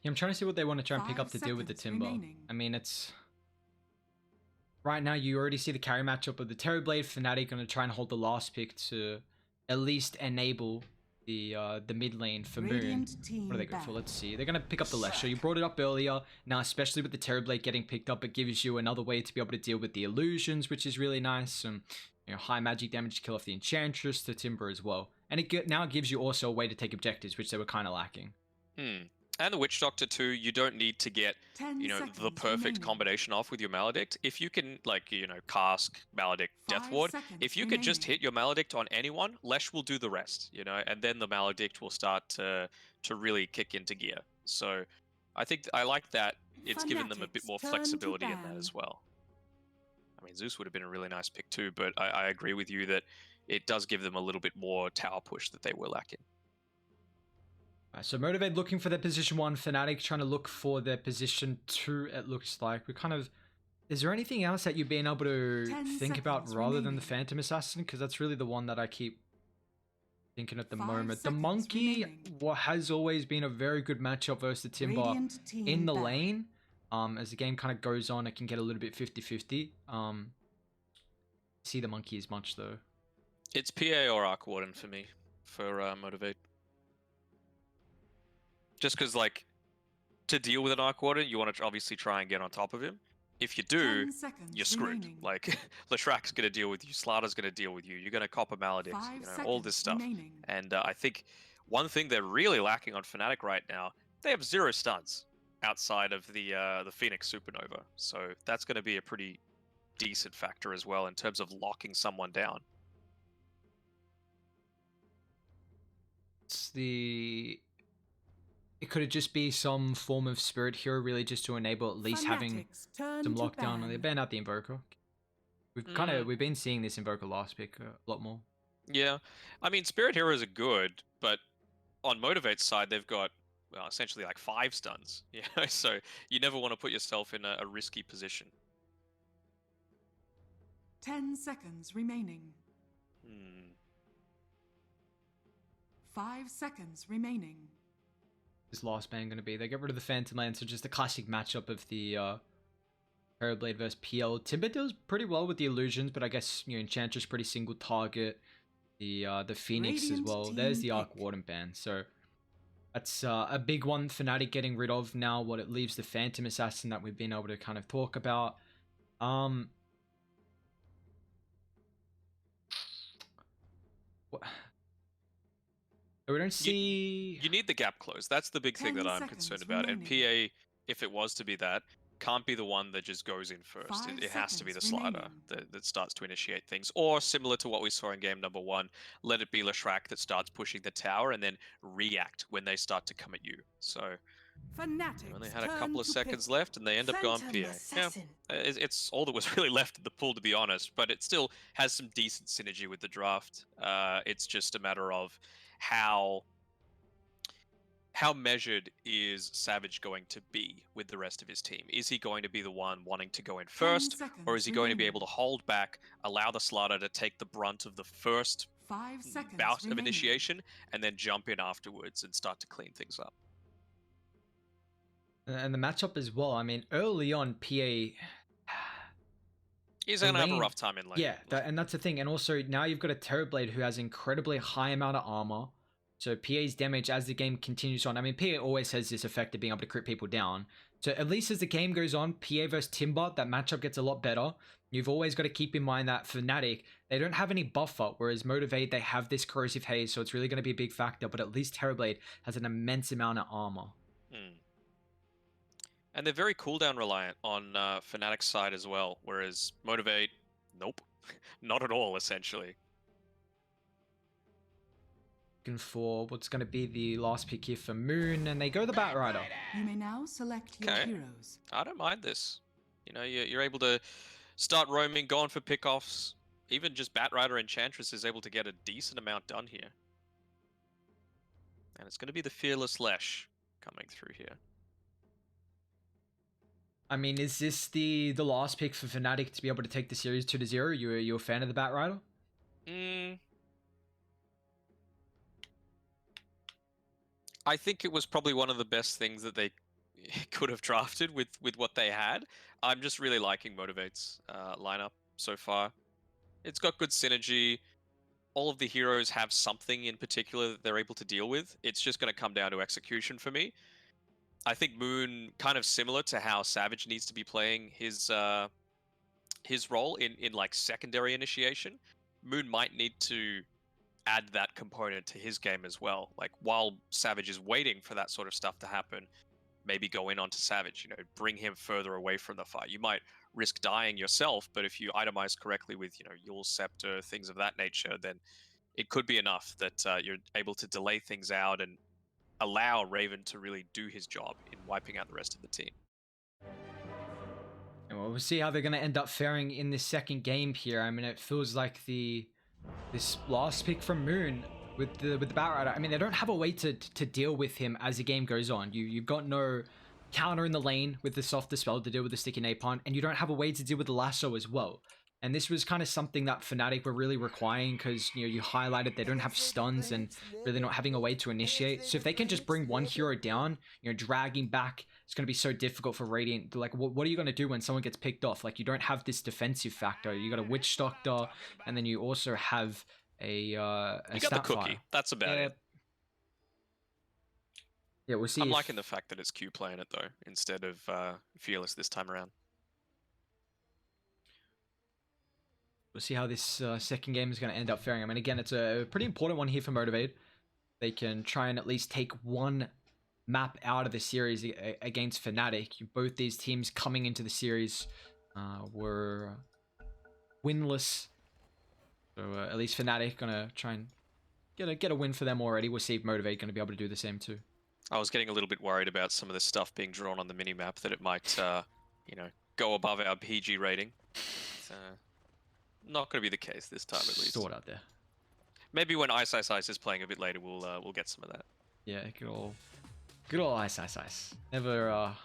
I'm trying to see what they want to try and pick 5 up to deal with the seconds Timber. remaining. I mean, it's... Right now, you already see the carry matchup of the Terrorblade. Fnatic going to try and hold the last pick to at least enable the mid lane for Moon. What do they go for? Let's see. They're going to pick up the Lesher. You brought it up earlier. Now, especially with the Terrorblade getting picked up, it gives you another way to be able to deal with the illusions, which is really nice. And high magic damage to kill off the Enchantress, the Timber as well. And it now gives you also a way to take objectives, which they were kind of lacking. And the Witch Doctor too, you don't need to get, the perfect combination off with your Maledict. If you can, cast Maledict Death Ward, if you could just hit your Maledict on anyone, Lesh will do the rest, and then the Maledict will start to really kick into gear. So I think I like that it's given them a bit more flexibility in that as well. I mean, Zeus would have been a really nice pick too, but I agree with you that it does give them a little bit more tower push that they were lacking. So Motivate looking for their position 1, Fnatic trying to look for their position 2, it looks like. We kind of... Is there anything else that you've been able to think about rather than the Phantom Assassin? Because that's really the one that I keep thinking at the moment. The Monkey has always been a very good matchup versus the Timber in the lane. As the game kind of goes on, it can get a little bit 50-50. See the Monkey as much though. It's PA or Arc Warden for me, for Motivate. Just because, to deal with an Arc Warden, you want to obviously try and get on top of him. If you do, you're screwed. Remaining. Leshrack's going to deal with you, Slatter's going to deal with you, you're going to cop a Maledict, all this stuff. Remaining. And I think one thing they're really lacking on Fnatic right now, they have 0 stuns outside of the Phoenix Supernova. So that's going to be a pretty decent factor as well in terms of locking someone down. It could just be some form of Spirit Hero, really, just to enable at least having some lockdown. And they ban out the Invoker. We've been seeing this Invoker last pick a lot more. Yeah, I mean, Spirit Heroes are good, but on Motivate's side, they've got essentially 5 stuns. So you never want to put yourself in a risky position. 10 seconds remaining. 5 seconds remaining. This last ban going to be? They get rid of the Phantom Lance, so just a classic matchup of the Terrorblade versus PL. Timber does pretty well with the illusions, but I guess Enchantress pretty single target. The Phoenix as well. There's the Arc Warden ban, so that's a big one. Fnatic getting rid of now. What it leaves the Phantom Assassin that we've been able to kind of talk about. What? We don't see... You need the gap closed. That's the big thing that I'm concerned about. And PA, if it was to be that, can't be the one that just goes in first. It has to be the Slider that starts to initiate things. Or similar to what we saw in game number 1, let it be Leshrack that starts pushing the tower and then react when they start to come at you. So Fnatic only had a couple of seconds left and they end up going PA. Assassin. Yeah, it's all that was really left in the pool, to be honest. But it still has some decent synergy with the draft. It's just a matter of how measured is Savage going to be with the rest of his team? Is he going to be the one wanting to go in first, or is he going to be able to hold back, allow the Slaughter to take the brunt of the first 5 seconds bout remaining. of initiation, and then jump in afterwards and start to clean things up? And the matchup as well. I mean, early on, PA... He's going to have a rough time in lane. Yeah, and that's the thing. And also, now you've got a Terrorblade who has incredibly high amount of armor. So PA's damage as the game continues on. I mean, PA always has this effect of being able to crit people down. So at least as the game goes on, PA versus Timber, that matchup gets a lot better. You've always got to keep in mind that Fnatic, they don't have any buffer, whereas Motivate, they have this corrosive haze, so it's really going to be a big factor. But at least Terrorblade has an immense amount of armor. And they're very cooldown reliant on Fnatic's side as well, whereas Motivate, nope, not at all, essentially. Looking for what's going to be the last pick here for Moon, and they go the Batrider. You may now select your heroes. I don't mind this. You're able to start roaming, going for pickoffs. Even just Batrider Enchantress is able to get a decent amount done here. And it's going to be the Fearless Lesh coming through here. I mean, is this the last pick for Fnatic to be able to take the series 2-0? You a fan of the Batrider? I think it was probably one of the best things that they could have drafted with what they had. I'm just really liking Motivate's lineup so far. It's got good synergy. All of the heroes have something in particular that they're able to deal with. It's just going to come down to execution for me. I think Moon, kind of similar to how Savage needs to be playing his role in like secondary initiation. Moon might need to add that component to his game as well. Like while Savage is waiting for that sort of stuff to happen, maybe go in onto Savage, you know, bring him further away from the fight. You might risk dying yourself, but if you itemize correctly with, you know, Yule's Scepter, things of that nature, then it could be enough that you're able to delay things out and allow Raven to really do his job in wiping out the rest of the team. And we'll see how they're going to end up faring in this second game here. I mean, it feels like this last pick from Moon with the Batrider, I mean, they don't have a way to deal with him as the game goes on. You've got no counter in the lane with the softer spell to deal with the sticky napalm, and you don't have a way to deal with the lasso as well. And this was kind of something that Fnatic were really requiring because, you know, you highlighted they don't have stuns and really not having a way to initiate. So if they can just bring one hero down, you know, dragging back, it's going to be so difficult for Radiant. Like, what are you going to do when someone gets picked off? Like, you don't have this defensive factor. You got a Witch Doctor, and then you also have a you got the cookie. That's about it. Yeah, we'll see. I'm liking the fact that it's Q playing it though, instead of Fearless this time around. We'll see how this second game is going to end up faring. I mean, again, it's a pretty important one here for Motivate. They can try and at least take one map out of the series against Fnatic. Both these teams coming into the series were winless. So at least Fnatic going to try and get a win for them already. We'll see if Motivate going to be able to do the same too. I was getting a little bit worried about some of the stuff being drawn on the minimap, that it might, you know, go above our PG rating. Not going to be the case this time, at least. Sort out there. Maybe when Ice is playing a bit later, we'll get some of that. Yeah, good old Ice. Never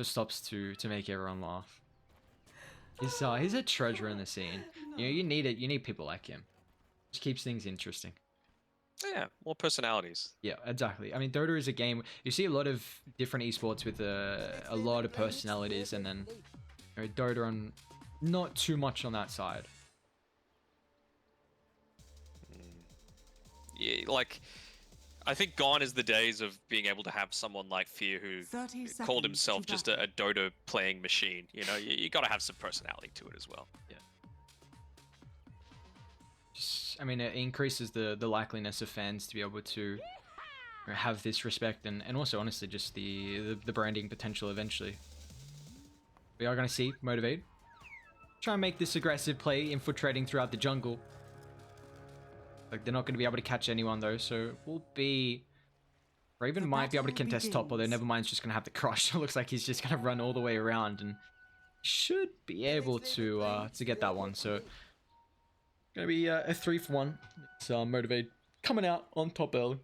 stops to make everyone laugh. He's a treasure in the scene. You know, you need it. You need people like him. Just keeps things interesting. Yeah, more personalities. Yeah, exactly. I mean, Dota is a game. You see a lot of different esports with a lot of personalities, and then, you know, Dota on not too much on that side. Yeah, like, I think gone is the days of being able to have someone like Fear who called himself just a Dota playing machine. You know, you got to have some personality to it as well. Yeah. I mean, it increases the likeliness of fans to be able to have this respect, and also honestly just the branding potential eventually. We are going to see Motivate try and make this aggressive play, infiltrating throughout the jungle. Like, they're not going to be able to catch anyone though, so we'll be... Raven might be able to contest top, although Nevermind's just going to have the crush. It looks like he's just going to run all the way around and should be able to get that one. So going to be a 3-for-1. It's Motivate coming out on top early.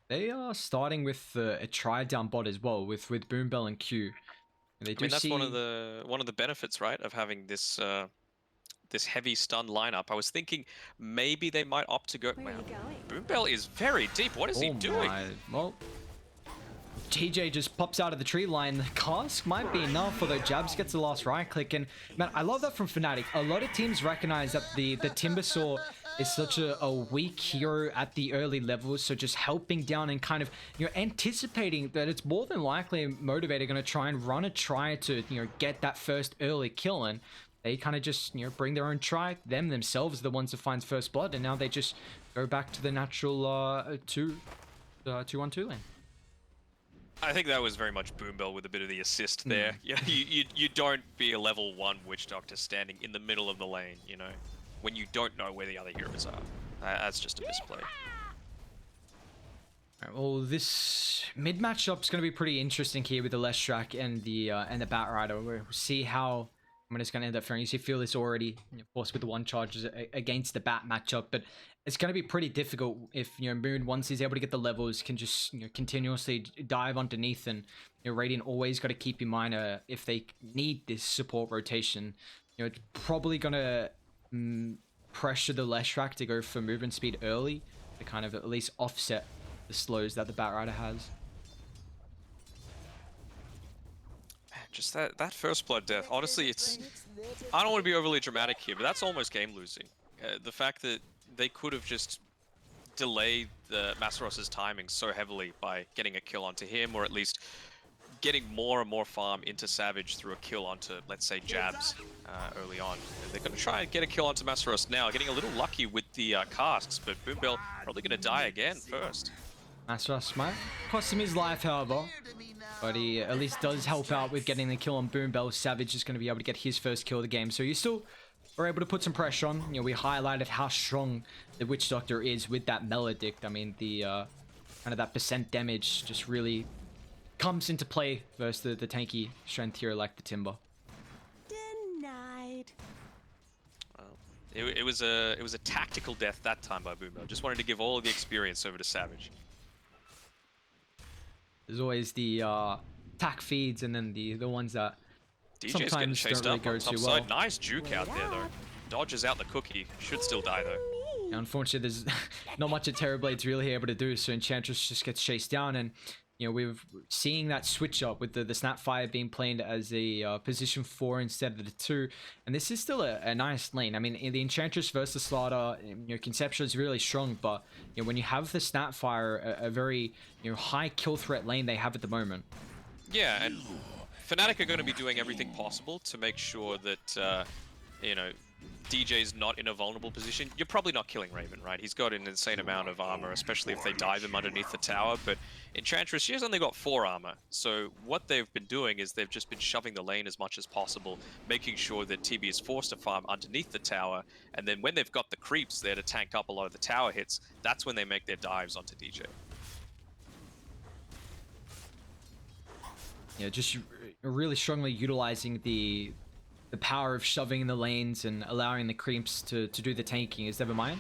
They are starting with a try down bot as well with Boombell and Q. And they do that's one of the benefits, right, of having this this heavy stun lineup. I was thinking maybe they might opt to go. Wow, Boombell is very deep. What is he doing? Well, TJ just pops out of the tree line. The cask might be enough, although Jabs gets the last right click. And man, I love that from Fnatic. A lot of teams recognize that the Timbersaw is such a weak hero at the early levels, so just helping down and kind of, you know, anticipating that it's more than likely Motivator going to try and run a try to, you know, get that first early kill, and they kind of just, you know, bring their own try. Themselves are the ones that finds first blood, and now they just go back to the natural 2-1-2 lane. I think that was very much Boombell with a bit of the assist there. Yeah, you don't be a level 1 Witch Doctor standing in the middle of the lane, you know, when you don't know where the other heroes are. That's just a misplay. Alright, well, this mid matchup's going to be pretty interesting here with the Leshrac and the Batrider. We'll see how it's going to end up faring. You see Fearless already, of course, with the one charges against the Bat matchup, but it's going to be pretty difficult if, you know, Moon, once he's able to get the levels, can just, you know, continuously dive underneath, and, you know, Radiant always got to keep in mind if they need this support rotation, you know, it's probably going to pressure the Leshrac to go for movement speed early to kind of at least offset the slows that the Batrider has. Just that first blood death. Honestly, I don't want to be overly dramatic here, but that's almost game losing. The fact that they could have just delayed the Masteros's timing so heavily by getting a kill onto him, or at least getting more and more farm into Savage through a kill onto, let's say, jabs early on. They're going to try and get a kill onto Masteros now, getting a little lucky with the casks, but Boombell probably going to die again first. Masteros might cost him his life, however, but he at least does help out with getting the kill on Boombell. Savage is going to be able to get his first kill of the game, so you still are able to put some pressure on. You know, we highlighted how strong the Witch Doctor is with that Maledict. I mean, the kind of that percent damage just really comes into play versus the tanky strength hero like the Timber. Denied. It was a tactical death that time by Boombell. Just wanted to give all of the experience over to Savage. There's always the tack feeds and then the ones that DJ's getting chased up on top side. Nice juke out there though. Dodges out the cookie. Should still die though. Now, unfortunately, there's not much that Terrorblade's really able to do, so Enchantress just gets chased down, and you know, we're seeing that switch up with the Snapfire being played as a position 4 instead of the 2, and this is still a nice lane. I mean, in the Enchantress versus Slaughter, you know, Conception is really strong, but you know, when you have the Snapfire, a very, you know, high kill threat lane they have at the moment. Yeah, and Fnatic are going to be doing everything possible to make sure that you know, DJ's not in a vulnerable position. You're probably not killing Raven, right? He's got an insane amount of armor, especially if they dive him underneath the tower, but Enchantress, she has only got 4 armor. So what they've been doing is they've just been shoving the lane as much as possible, making sure that TB is forced to farm underneath the tower, and then when they've got the creeps there to tank up a lot of the tower hits, that's when they make their dives onto DJ. Yeah, just really strongly utilizing the power of shoving in the lanes and allowing the creeps to do the tanking is Nevermind.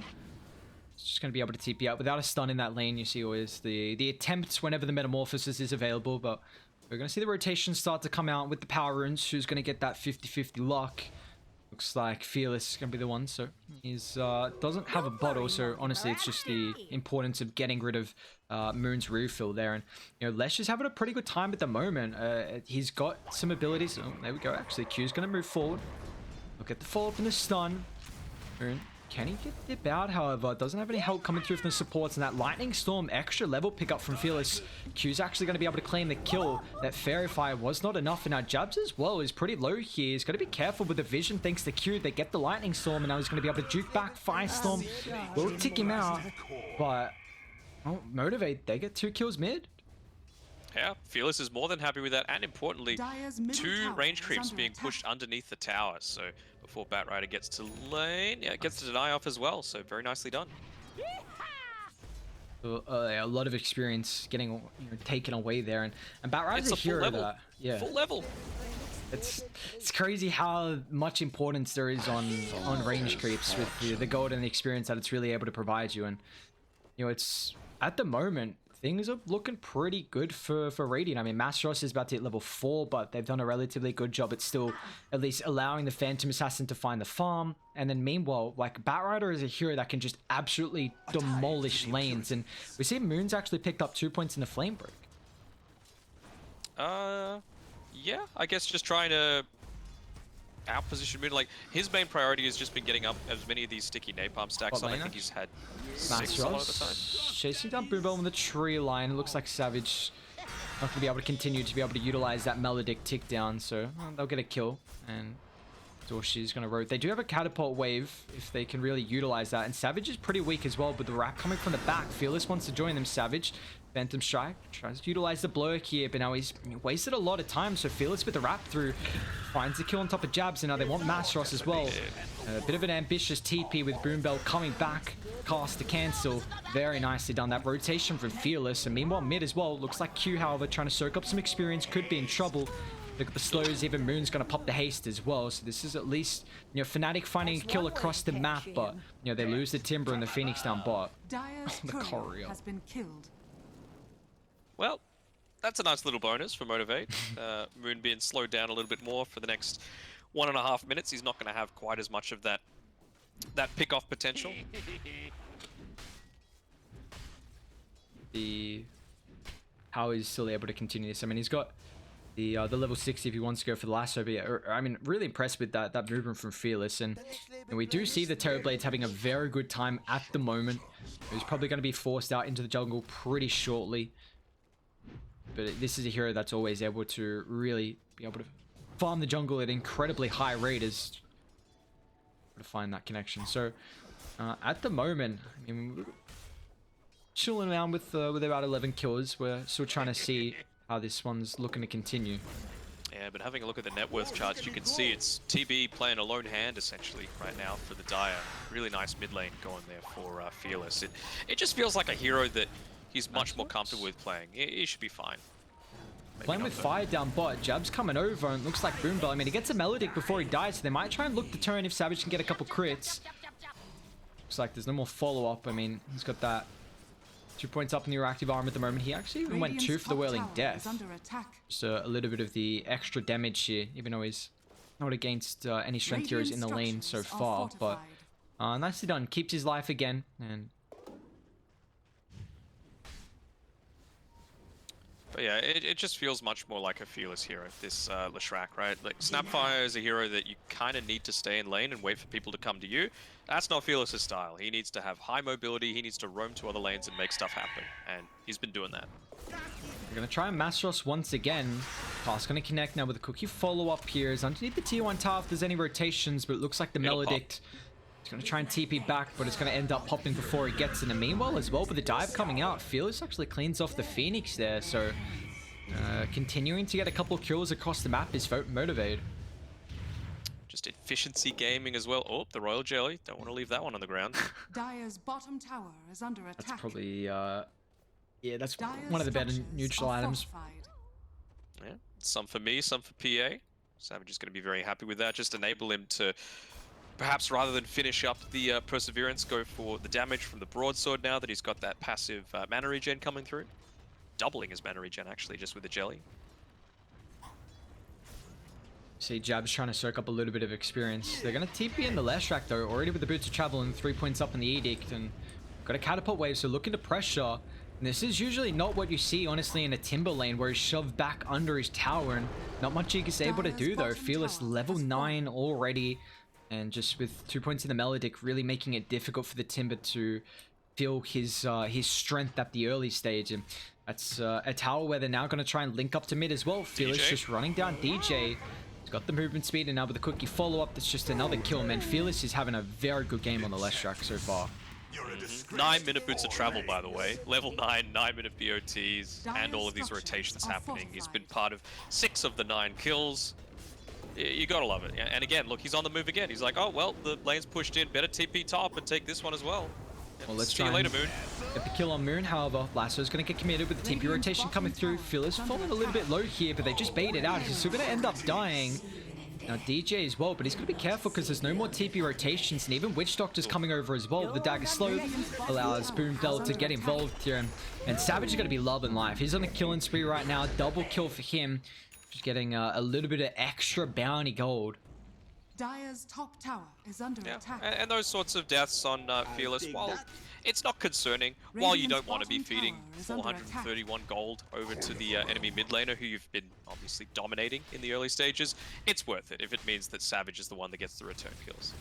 It's just going to be able to TP out without a stun in that lane. You see always the attempts whenever the Metamorphosis is available, but we're going to see the rotation start to come out with the power runes. Who's going to get that 50-50 luck? Looks like Fearless is going to be the one, so he's doesn't have a bottle, so honestly it's just the importance of getting rid of Moon's refill there. And you know, Lesh is having a pretty good time at the moment. He's got some abilities. Oh, there we go. Actually, Q's going to move forward. Look at the follow-up and the stun. Moon, can he get dip out? However, doesn't have any help coming through from the supports, and that Lightning Storm extra level pickup from Fearless. Q's actually going to be able to claim the kill. That Fairy Fire was not enough, and now Jabs as well is pretty low here. He's got to be careful with the vision thanks to Q. They get the Lightning Storm, and now he's going to be able to juke back. Firestorm will tick him out, but oh, Motivate, they get 2 kills mid. Yeah, Fearless is more than happy with that, and importantly, 2 range creeps being pushed underneath the tower. So before Batrider gets to lane, yeah, it gets to deny off as well. So very nicely done. A lot of experience getting taken away there, and Batrider's a hero that, yeah, full level. It's crazy how much importance there is on range creeps with the gold and the experience that it's really able to provide you. And you know, it's at the moment things are looking pretty good for Radiant. I mean, Masteros is about to hit level 4, but they've done a relatively good job at still at least allowing the Phantom Assassin to find the farm. And then meanwhile, like, Batrider is a hero that can just absolutely demolish lanes. And we see Moon's actually picked up 2 points in the Flame Break. Yeah, I guess just trying to outposition Moon. Like, his main priority has just been getting up as many of these sticky napalm stacks on. I think he's had 6 a lot of the time. Chasing down Boombell on the tree line. It looks like Savage not going to be able to continue to be able to utilize that Maledict tick down, so they'll get a kill. And Dorshi's going to rotate. They do have a catapult wave if they can really utilize that. And Savage is pretty weak as well, but the wrap coming from the back. Fearless wants to join them. Savage, Phantom Strike, tries to utilize the blow here, but now he's wasted a lot of time. So Fearless with the wrap through finds the kill on top of Jabs, and now they want Masteros as well. A bit of an ambitious TP with Boombell coming back. Cast to cancel. Very nicely done. That rotation from Fearless. And meanwhile, mid as well. Looks like Q, however, trying to soak up some experience. Could be in trouble. Look at the slows. Even Moon's going to pop the haste as well. So this is at least, you know, Fnatic finding a kill across the map, but, you know, they lose the Timber and the Phoenix down bot. The courier has been killed. Well, that's a nice little bonus for Motivate. Moon being slowed down a little bit more for the next 1.5 minutes. He's not going to have quite as much of that that pick-off potential. How he's still able to continue this. I mean, he's got the level 60 if he wants to go for the lasso. But yeah, I mean, really impressed with that movement from Fearless. And we do see the Terrorblades having a very good time at the moment. He's probably going to be forced out into the jungle pretty shortly. But this is a hero that's always able to really be able to farm the jungle at incredibly high rate as to find that connection. So at the moment, I mean, chilling around with about 11 kills. We're still trying to see how this one's looking to continue. Yeah, but having a look at the net worth charts, you can see it's TB playing a lone hand essentially right now for the Dire. Really nice mid lane going there for Fearless. It just feels like a hero that he's much more comfortable with playing. He should be fine. Maybe Playing with Fire down bot, Jab's coming over and looks like Boombell. I mean, he gets a Melodic before he dies, so they might try and look to turn if Savage can get a couple crits. Looks like there's no more follow-up. I mean, he's got that 2 points up in the reactive arm at the moment. He actually even went 2 for the Whirling Death. Just a little bit of the extra damage here, even though he's not against any strength heroes in the lane so far. But nicely done. Keeps his life again. And but yeah, it just feels much more like a Fearless hero, this Leshrac, right? Like, Snapfire is a hero that you kind of need to stay in lane and wait for people to come to you. That's not Fearless's style. He needs to have high mobility, he needs to roam to other lanes and make stuff happen, and he's been doing that. We're going to try and Mastros once again. Pass going to connect now with a cookie follow-up here. Is underneath the tier 1 tower if there's any rotations, but it looks like the Melodict is going to try and TP back, but it's going to end up popping before he gets in. And meanwhile as well, with the dive coming out, Fearless actually cleans off the Phoenix there, so continuing to get a couple kills across the map is Motivate. Just efficiency gaming as well. Oh, the Royal Jelly. Don't want to leave that one on the ground. Dire's bottom tower is under attack. That's probably, yeah, that's one of the better neutral items. Yeah, some for me, some for PA. Savage is going to be very happy with that. Just enable him to, perhaps rather than finish up the Perseverance, go for the damage from the Broadsword now that he's got that passive mana regen coming through. Doubling his mana regen, actually, just with the Jelly. See, Jab's trying to soak up a little bit of experience. They're going to TP in the Leshrac, though, already with the Boots of Travel and 3 points up in the Edict. And got a Catapult Wave, so looking to pressure. And this is usually not what you see, honestly, in a Timber lane, where he's shoved back under his tower. And not much he's able to do, though. Fearless level 9 already. And just with 2 points in the Melodic, really making it difficult for the Timber to feel his strength at the early stage. And that's a tower where they're now going to try and link up to mid as well. Fearless DJ. just running down DJ. He's got the movement speed, and now with the cookie follow-up, that's just another kill, man. Fearless is having a very good game on the Leshrac so far. 9-minute Boots of Travel, by the way. Level 9, 9-minute BOTs, and all of these rotations happening. He's been part of 6 of the 9 kills. You gotta love it. And again, look, he's on the move again. He's like, oh, well, the lane's pushed in. Better TP top and take this one as well. Well, let's see you later, Moon. Get the kill on Moon. However, Lasso's going to get committed with the TP rotation coming through. Fearless falling a little bit low here, but they just bait it out. He's still going to end up dying. Now DJ as well, but he's going to be careful because there's no more TP rotations, and even Witch Doctor's coming over as well. The Dagger Slow allows Boombell to get involved here, and Savage is going to be loving life. He's on a killing spree right now. Double kill for him. Just getting a little bit of extra bounty gold. Dire's top tower is under attack. And those sorts of deaths on Fearless, while it's not concerning, while you don't want to be feeding 431 gold over to the enemy mid laner who you've been obviously dominating in the early stages, it's worth it if it means that Savage is the one that gets the return kills.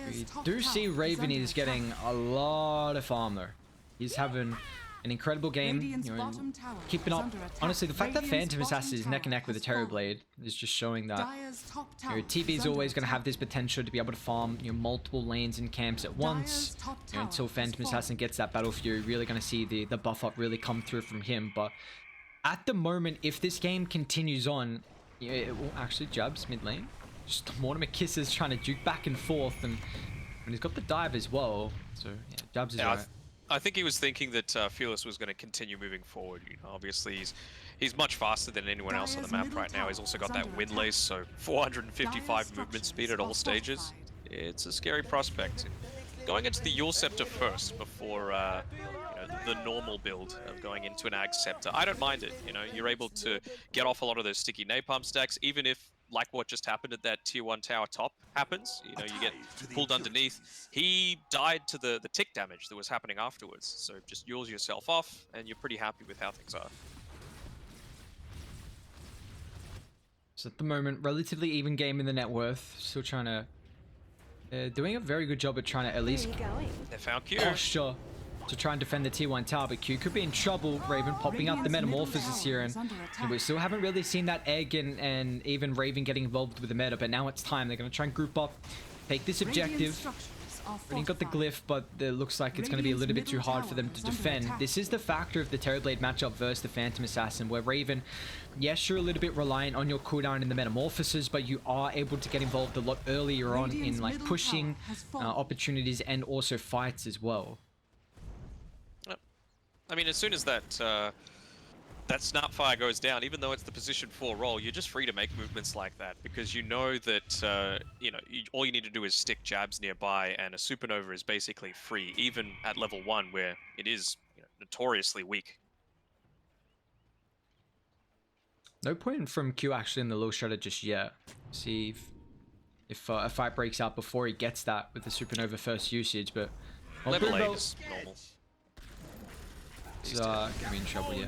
We do see Raven is getting a lot of farm though. He's having an incredible game, you know, keeping up. Honestly, the fact that Phantom Assassin is neck and neck with the Terrorblade is just showing that, you know, TB is always going to have this potential to be able to farm, you know, multiple lanes and camps at once. You know, until Phantom Assassin gets that Battle Fury, really going to see the buff up really come through from him. But at the moment, if this game continues on, you know, it will actually Jabs mid lane. Just Mortimer Kisses trying to duke back and forth, and he's got the dive as well. So yeah, Jabs is right. I think he was thinking that Fearless was going to continue moving forward. You know, obviously he's much faster than anyone else on the map right now. He's also got that Windlace, so 455 movement speed at all stages. It's a scary prospect. Going into the Yule Scepter first before you know, the normal build of going into an Ag Scepter, I don't mind it. You know, you're able to get off a lot of those sticky napalm stacks, even if like what just happened at that tier 1 tower top happens. You know, you get pulled underneath. He died to the tick damage that was happening afterwards. So just yours yourself off, and you're pretty happy with how things are. So at the moment, relatively even game in the net worth. Still trying to... doing a very good job at trying to at least They found Q. posture to try and defend the tier 1 tower, but Q could be in trouble. Raven popping up the Metamorphosis here, and we still haven't really seen that egg and even Raven getting involved with the meta, but now it's time. They're going to try and group up, take this objective. Already got the glyph, but it looks like it's going to be a little bit too hard for them to defend. This is the factor of the Terrorblade matchup versus the Phantom Assassin, where Raven, yes, you're a little bit reliant on your cooldown in the Metamorphosis, but you are able to get involved a lot earlier on in like pushing opportunities and also fights as well. I mean, as soon as that Snapfire goes down, even though it's the position 4 role, you're just free to make movements like that because you know that you know, all you need to do is stick jabs nearby, and a Supernova is basically free, even at level 1 where it is, you know, notoriously weak. No point from Q actually in the low shutter just yet. See if a fight breaks out before he gets that with the Supernova first usage, but level 8 is normal. Gonna be in trouble, yeah.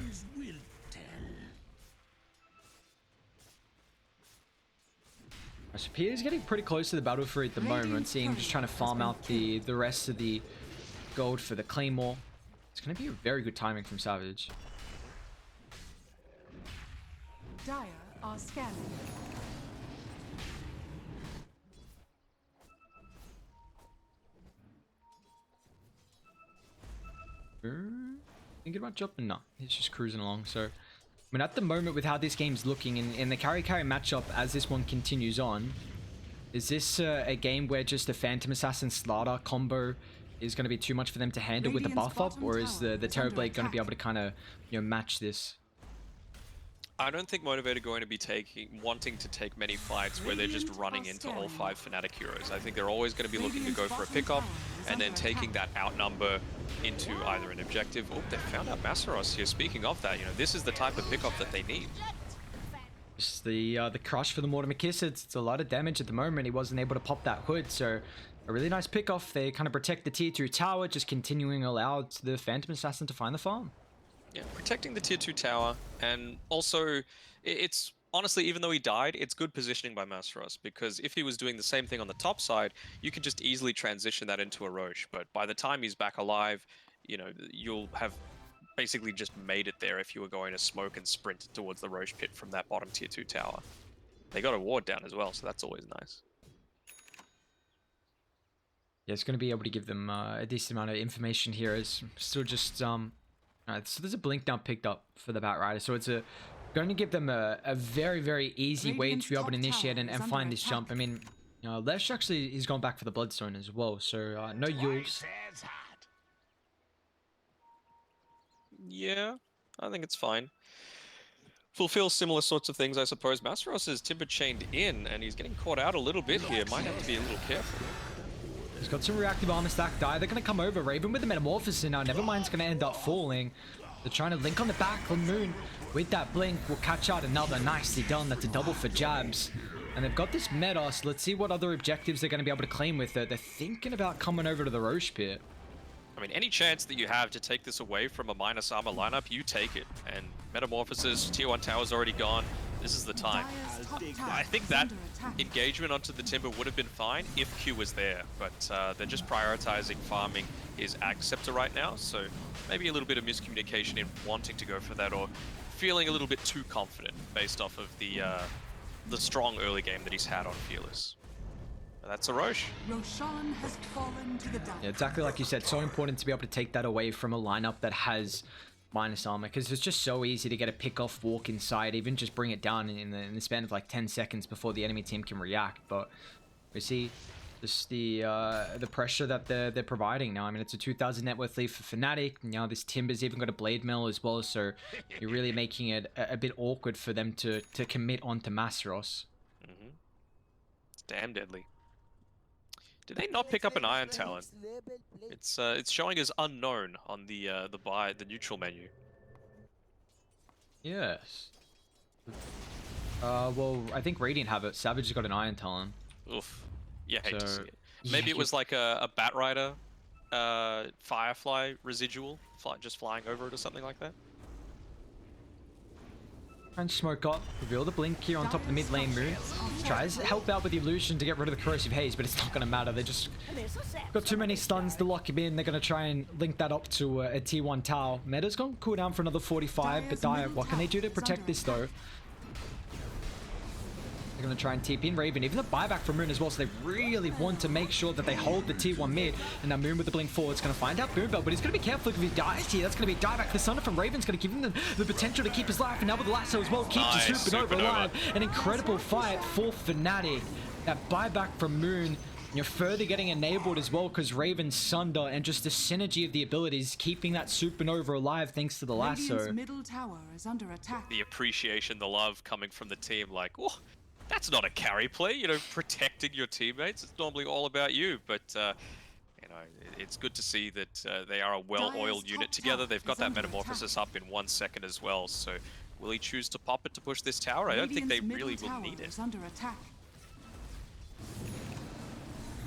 So Peter's getting pretty close to the battlefield at the moment, seeing just trying to farm out the rest of the gold for the Claymore. It's gonna be a very good timing from Savage. Dire are scanning. Thinking about jumping? No, he's just cruising along. So, I mean, at the moment with how this game's looking in the carry-carry matchup as this one continues on, is this a game where just the Phantom Assassin Slaughter combo is going to be too much for them to handle with the buff up, or is the Terrorblade going to be able to kind of, you know, match this? I don't think Motivate are going to be wanting to take many fights where they're just running into all 5 Fnatic heroes. I think they're always going to be looking to go for a pickoff and then taking that outnumber into either an objective. Oh, they found out Masaros here. Speaking of that, you know, this is the type of pickoff that they need. Just the crush for the Mortimer Kiss. It's a lot of damage at the moment. He wasn't able to pop that hood, so a really nice pickoff. They kind of protect the tier 2 tower, just continuing allowed the Phantom Assassin to find the farm. Yeah, protecting the tier 2 tower, and also it's honestly, even though he died, it's good positioning by Masaros, because if he was doing the same thing on the top side, you can just easily transition that into a Roche. But by the time he's back alive, you know, you'll have basically just made it there if you were going to smoke and sprint towards the Roche pit from that bottom tier 2 tower. They got a ward down as well, so that's always nice. Yeah, it's going to be able to give them a decent amount of information here. It's still just Alright, so there's a blink down picked up for the Batrider, so it's going to give them a very, very easy way to be able to initiate and find this jump. I mean, you know, Lesh actually, he's gone back for the Bloodstone as well, so no Yules. Yeah, I think it's fine. Fulfill similar sorts of things, I suppose. Masaros is timber chained in, and he's getting caught out a little bit here. Might have to be a little careful. He's got some reactive armor stack die. They're going to come over. Raven with the Metamorphosis now. Nevermind's going to end up falling. They're trying to link on the back from Moon. With that blink, we'll catch out another. Nicely done. That's a double for jabs. And they've got this meta, so let's see what other objectives they're going to be able to claim with it. They're thinking about coming over to the Roche pit. I mean, any chance that you have to take this away from a minus armor lineup, you take it. And Metamorphosis, tier 1 tower's already gone. This is the time. I think that engagement onto the Timber would have been fine if Q was there, but they're just prioritizing farming his Ag Scepter right now, so maybe a little bit of miscommunication in wanting to go for that, or feeling a little bit too confident based off of the strong early game that he's had on Fearless. But that's a Roche. Roshan has fallen to the dark. Yeah, exactly like you said, so important to be able to take that away from a lineup that has minus armor, because it's just so easy to get a pick off walk inside, even just bring it down in the span of like 10 seconds before the enemy team can react. But we see just the pressure that they're providing now. I mean, it's a 2,000 net worth lead for Fnatic. Now this Timber's even got a blade mill as well, so you're really making it a bit awkward for them to commit onto Masaros. It's damn deadly. Did they not pick up an Iron Talon? It's showing as unknown on the neutral menu. Yes. Well, I think Radiant have it. Savage has got an Iron Talon. Oof. Yeah, hate to So, see it. Maybe it was like a Bat Rider, Firefly residual, just flying over it or something like that. And smoke up, reveal the blink here on top of the mid lane. Moon tries to help out with the illusion to get rid of the corrosive haze, but it's not going to matter. They just got too many stuns to lock him in. They're going to try and link that up to a T1 tower. Meta's going to cool down for another 45, but Dire, what can they do to protect this though? They're going to try and TP in Raven, even the buyback from Moon as well, so they really want to make sure that they hold the T1 mid. And now Moon with the blink forward is going to find out Boombell, but he's going to be careful if he dies here. That's going to be a dieback. The Thunder from Raven's going to give him the potential to keep his life, and now with the lasso as well, keeps the Supernova alive. An incredible fight for Fnatic. That buyback from Moon, you're further getting enabled as well because Raven's Sunder and just the synergy of the abilities keeping that Supernova alive thanks to the lasso. Middle tower is under attack. The appreciation, the love coming from the team, like, oh, that's not a carry play, you know, protecting your teammates. It's normally all about you, but, you know, it's good to see that they are a well-oiled unit together. They've got that Metamorphosis up in 1 second as well, so will he choose to pop it to push this tower? I don't think they really will need it. Under attack.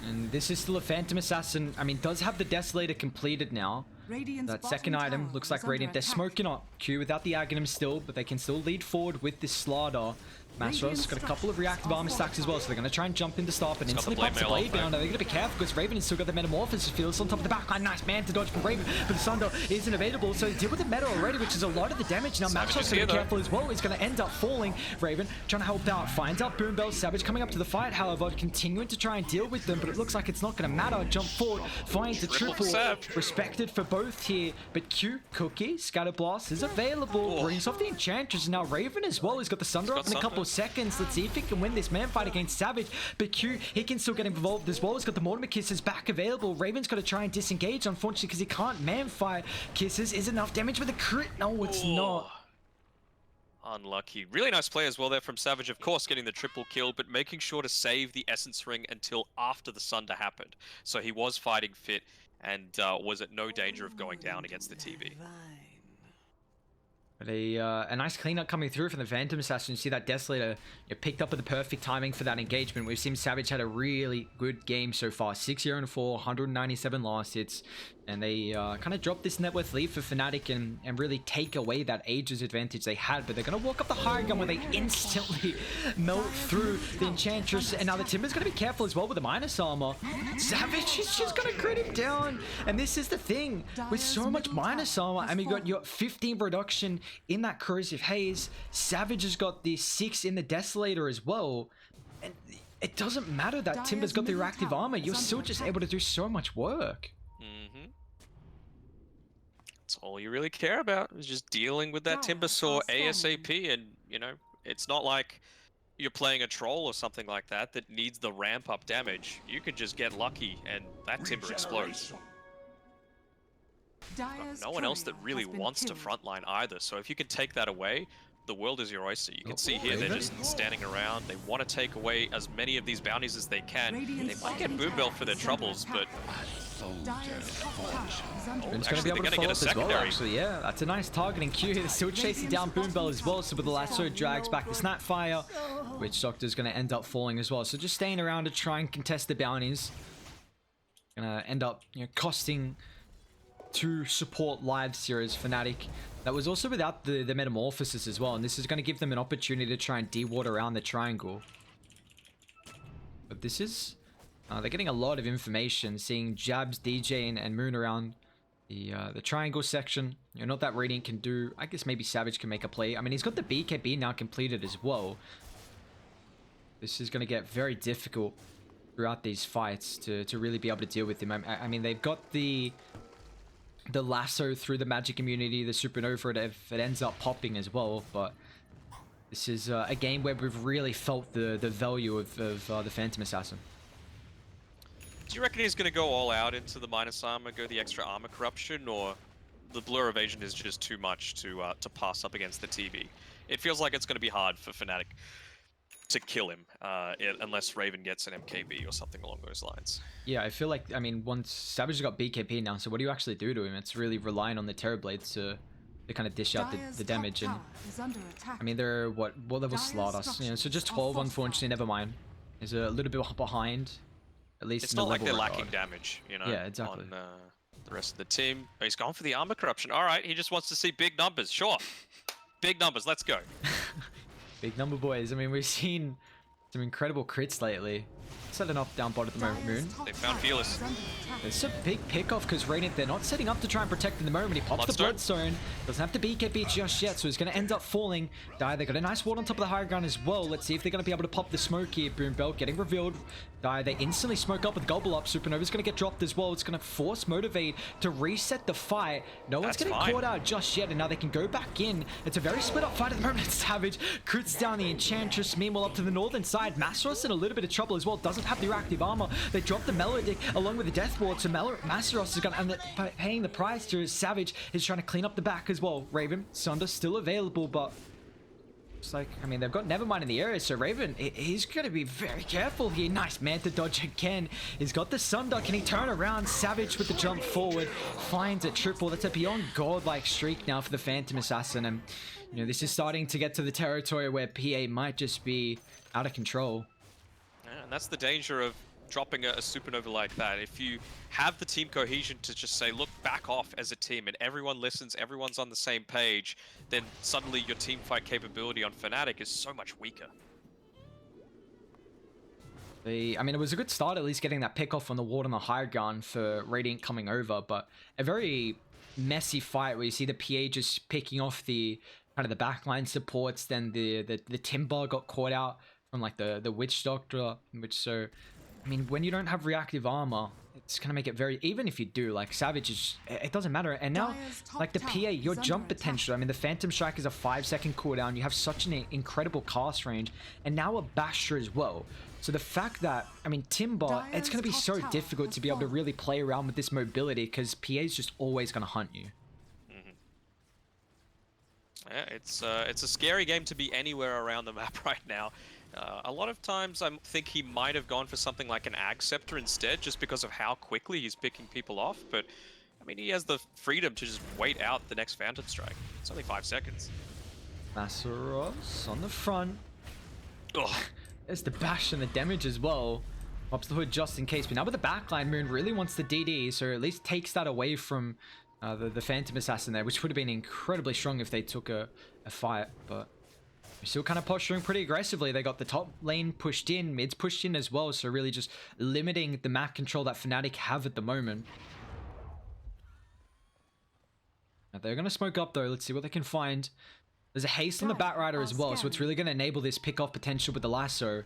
And this is still a Phantom Assassin. I mean, does have the Desolator completed now. That second item looks like Radiant. They're smoking up Q without the Aghanim still, but they can still lead forward with this Slardar. Mastros got a couple of reactive armor stacks as well, so they're going to try and jump into Staff and instantly pop the Blade Bounder. They're going to be careful because Raven has still got the Metamorphosis fields on top of the backline. Nice man to dodge from Raven, but the Sunder isn't available, so deal with the meta already, which is a lot of the damage. Now Mastros going to be careful as well. He's going to end up falling. Raven trying to help out, finds out Boombell. Savage coming up to the fight, however, continuing to try and deal with them, but it looks like it's not going to matter. Jump forward, finds the triple. Respected for both here, but Q, Cookie, Scatter Blast is available. Brings off the Enchantress, and now Raven as well. He's got the Sunder up in a couple of seconds. Let's see if he can win this man fight against Savage, but Q, he can still get involved as well. He's got the Mortimer Kisses back available. Raven's got to try and disengage, unfortunately, because he can't man fight. Kisses is enough damage with a crit. No, it's not. Unlucky. Really nice play as well there from Savage, of course, getting the triple kill, but making sure to save the Essence Ring until after the Sunder happened. So he was fighting fit and was at no danger of going down against the TV. But a nice cleanup coming through from the Phantom Assassin. You see that Desolator picked up at the perfect timing for that engagement. We've seen Savage had a really good game so far. 6-0-4, 197 last hits. And they kind of dropped this net worth lead for Fnatic and really take away that Aegis advantage they had. But they're going to walk up the high ground where they instantly melt through the Enchantress. And now the Timber's going to be careful as well with the minus armor. Savage is just going to crit him down. And this is the thing. With so much minus armor, I mean, you got your 15 reduction in that Corrosive Haze. Savage has got the 6 in the Desolator as well. And it doesn't matter that Timber's got the reactive armor. You're still just able to do so much work. That's all you really care about, is just dealing with that Timber Saw ASAP, and, you know, it's not like you're playing a troll or something like that that needs the ramp up damage. You can just get lucky and that Timber explodes. No one else that really wants to frontline either, so if you can take that away, the world is your oyster. You can see here they're just standing around. They want to take away as many of these bounties as they can. They might get Boombell for their troubles, but It's going to be able to follow up as well, actually. Yeah, that's a nice targeting Q here. They're still chasing down Boombell as well, so with the lasso drags back the Snapfire, which Doctor's going to end up falling as well. So just staying around to try and contest the bounties. Going to end up, costing 2 support lives here as Fnatic. That was also without the Metamorphosis as well, and this is going to give them an opportunity to try and de-ward around the triangle. But this is... they're getting a lot of information, seeing Jabs, DJ, and Moon around the triangle section. Not that Radiant can do. I guess maybe Savage can make a play. I mean, he's got the BKB now completed as well. This is going to get very difficult throughout these fights to really be able to deal with him. I mean, they've got the lasso through the magic immunity, the Supernova if it ends up popping as well, but this is a game where we've really felt the value of the Phantom Assassin. Do you reckon he's going to go all out into the minus armor, go the extra armor corruption, or the blur evasion is just too much to pass up against the TV? It feels like it's going to be hard for Fnatic to kill him, unless Raven gets an MKB or something along those lines. Yeah, I feel like, I mean, once Savage has got BKP now, so what do you actually do to him? It's really relying on the Terrorblades to to kind of dish out the damage. And I mean, they're what level Slaughter? You know, so just 12, unfortunately. Never mind. Is a little bit behind, at least. It's in the not like they're regard. lacking damage, you know. Yeah, exactly. On the rest of the team. Oh, he's gone for the armor corruption. All right, he just wants to see big numbers. Sure, big numbers. Let's go. Big number, boys. I mean, we've seen some incredible crits lately. Setting up down bottom at the moment, Moon. They found Fearless. It's a big pick-off because Radiant, they're not setting up to try and protect in the moment. He pops the Bloodstone. Doesn't have to BKB just yet, so he's going to end up falling. Dai, they got a nice ward on top of the high ground as well. Let's see if they're going to be able to pop the smoke here. Boom Belt getting revealed. Dai, they instantly smoke up with Gobble Up. Supernova's going to get dropped as well. It's going to force Motivate to reset the fight. No one's getting caught out just yet, and now they can go back in. It's a very split-up fight at the moment. Savage crits down the Enchantress. Meanwhile, up to the northern side, Masteros in a little bit of trouble as well. Doesn't have the reactive armor. They drop the Melodic along with the Death Ward, so Masteros is going to end up paying the price to Savage. Is trying to clean up the back as well. Raven, Sunder still available, but it's like, I mean, they've got Nevermind in the area, so Raven, he's going to be very careful here. Nice Manta dodge again. He's got the Sunder. Can he turn around? Savage with the jump forward finds a triple. That's a beyond godlike streak now for the Phantom Assassin, and you know, this is starting to get to the territory where PA might just be out of control. Yeah, and that's the danger of dropping a supernova like that. If you have the team cohesion to just say, look, back off as a team, and everyone listens, everyone's on the same page, then suddenly your team fight capability on Fnatic is so much weaker. I mean, it was a good start, at least getting that pick off on the ward on the high ground for Radiant coming over, but a very messy fight where you see the PA just picking off the kind of the backline supports, then the Timber got caught out from like the Witch Doctor, which so I mean, when you don't have reactive armor, it's gonna make it very, even if you do, like Savage is, it doesn't matter. And now like the PA, your jump potential, I mean, the Phantom Strike is a 5-second cooldown. You have such an incredible cast range, and now a Basher as well. So the fact that, I mean, Timber, it's gonna be so difficult to be able to really play around with this mobility because PA is just always gonna hunt you. Yeah, it's a scary game to be anywhere around the map right now. A lot of times I think he might have gone for something like an Ag Scepter instead, just because of how quickly he's picking people off, but I mean, he has the freedom to just wait out the next Phantom Strike. It's only 5 seconds. Masteros on the front. Ugh. There's the bash and the damage as well. Pops the hood just in case, but now with the backline, Moon really wants the DD, so at least takes that away from the Phantom Assassin there, which would have been incredibly strong if they took a fight, but they're still kind of posturing pretty aggressively. They got the top lane pushed in, mid's pushed in as well, so really just limiting the map control that Fnatic have at the moment. Now they're going to smoke up though. Let's see what they can find. There's a haste on the Batrider as well, so it's really going to enable this pick-off potential with the lasso.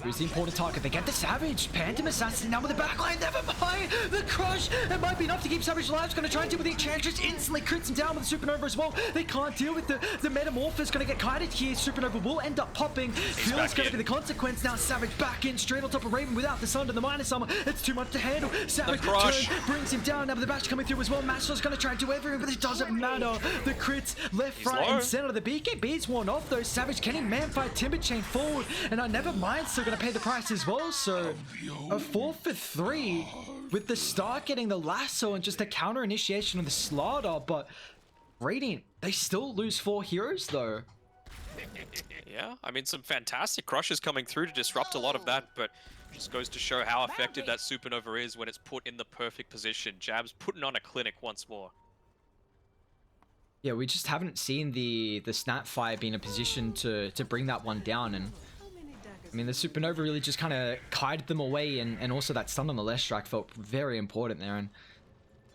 Who's the important target? They get the Savage. Phantom Assassin now with the backline. Never mind. The crush. It might be enough to keep Savage alive. It's going to try and deal with the Enchantress. Instantly crits him down with the Supernova as well. They can't deal with the Metamorphosis. Going to get kited here. Supernova will end up popping. Feels going to be the consequence. Now Savage back in straight on top of Raven without the Sun and the minus armor. It's too much to handle. Savage turn, brings him down. Now with the bash coming through as well. Master's going to try and do everything, but it doesn't matter. The crits left, right, and center. The BKB's worn off though. Savage can he man fight Timber Chain forward? And I never mind. Still going to pay the price as well, so a 4 for 3 with the start getting the lasso and just a counter initiation of the Slaughter, but Radiant, they still lose 4 heroes though. Yeah, I mean, some fantastic crushes coming through to disrupt a lot of that, but just goes to show how effective that Supernova is when it's put in the perfect position. Jab's putting on a clinic once more. Yeah, we just haven't seen the Snapfire be in a position to bring that one down, and I mean, the Supernova really just kind of kited them away, and also that stun on the left strike felt very important there. And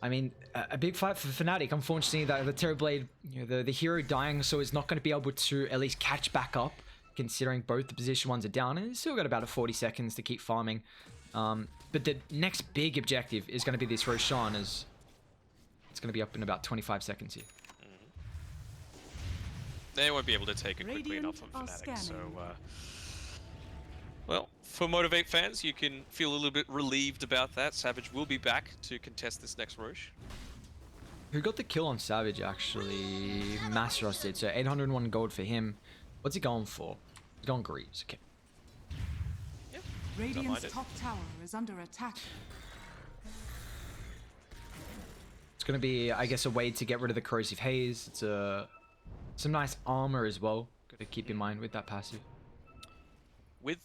I mean, a big fight for Fnatic. Unfortunately, the Terrorblade, you know, the hero dying, so is not going to be able to at least catch back up, considering both the position ones are down, and it's still got about 40 seconds to keep farming. But the next big objective is going to be this Roshan, as it's going to be up in about 25 seconds here. They won't be able to take it quickly enough on Fnatic, so well, for Motivate fans, you can feel a little bit relieved about that. Savage will be back to contest this next Roche. Who got the kill on Savage, actually? Masteros did, so 801 gold for him. What's he going for? He's going Greaves, okay. Yep. Radiant's top tower is under attack. It's going to be, I guess, a way to get rid of the corrosive haze. It's some nice armor as well. Got to keep in mind with that passive. With